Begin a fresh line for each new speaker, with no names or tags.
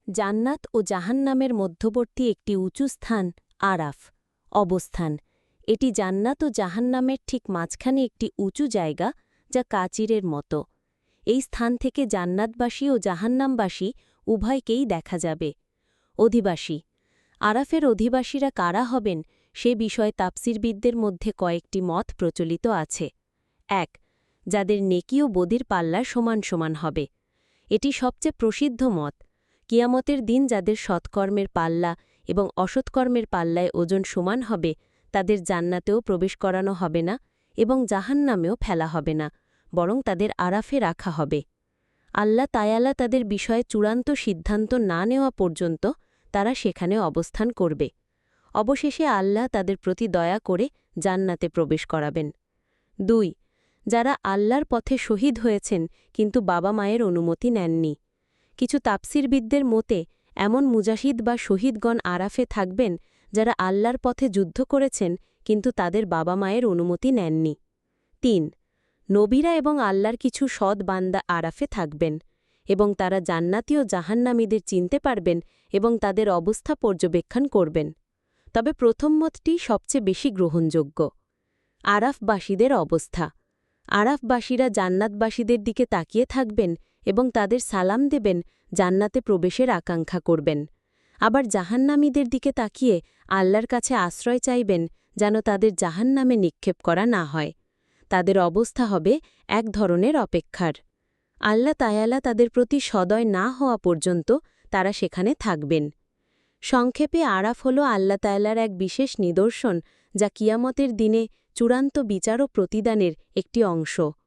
জান্নাত ও জাহান্নামের মধ্যবর্তী একটি উঁচু স্থান আরাফ অবস্থান। এটি জান্নাত ও জাহান্নামের ঠিক মাঝখানে একটি উঁচু জায়গা, যা কাচিরের মতো। এই স্থান থেকে জান্নাতবাসী ও জাহান্নামবাসী উভয়কেই দেখা যাবে। অধিবাসী আরাফের অধিবাসীরা কারা হবেন সে বিষয়ে তাফসিরবিদদের মধ্যে কয়েকটি মত প্রচলিত আছে। ১. যাদের নেকি ও বদির পাল্লা সমান সমান হবে। এটি সবচেয়ে প্রসিদ্ধ মত। কিয়ামতের দিন যাদের সৎকর্মের পাল্লা এবং অসৎকর্মের পাল্লায় ওজন সমান হবে, তাদের জান্নাতেও প্রবেশ করানো হবে না এবং জাহান্নামেও ফেলা হবে না, বরং তাদের আরাফে রাখা হবে। আল্লাহ তায়ালা তাদের বিষয়ে চূড়ান্ত সিদ্ধান্ত না নেওয়া পর্যন্ত তারা সেখানে অবস্থান করবে। অবশেষে আল্লাহ তাদের প্রতি দয়া করে জান্নাতে প্রবেশ করাবেন। ২. যারা আল্লাহর পথে শহীদ হয়েছেন কিন্তু বাবা মায়ের অনুমতি নেননি। কিছু তাফসিরবিদদের মতে এমন মুজাহিদ বা শহীদগণ আরাফে থাকবেন যারা আল্লাহর পথে যুদ্ধ করেছেন কিন্তু তাদের বাবা মায়ের অনুমতি নেননি। ৩. নবীরা এবং আল্লাহর কিছু সৎ বান্দা আরাফে থাকবেন এবং তারা জান্নাতি ও জাহান্নামীদের চিনতে পারবেন এবং তাদের অবস্থা পর্যবেক্ষণ করবেন। তবে প্রথম মতটি সবচেয়ে বেশি গ্রহণযোগ্য। আরাফবাসীদের অবস্থা। আরাফবাসীরা জান্নাতবাসীদের দিকে তাকিয়ে থাকবেন এবং তাদের সালাম দেবেন, জান্নাতে প্রবেশের আকাঙ্ক্ষা করবেন। আবার জাহান্নামীদের দিকে তাকিয়ে আল্লাহর কাছে আশ্রয় চাইবেন যেন তাদের জাহান্নামে নিক্ষেপ করা না হয়। তাদের অবস্থা হবে এক ধরনের অপেক্ষার। আল্লাহ তায়ালা তাদের প্রতি সদয় না হওয়া পর্যন্ত তারা সেখানে থাকবেন। সংক্ষেপে আরাফ হল আল্লাহ তায়ালার এক বিশেষ নিদর্শন, যা কিয়ামতের দিনে চূড়ান্ত বিচার ও প্রতিদানের একটি অংশ।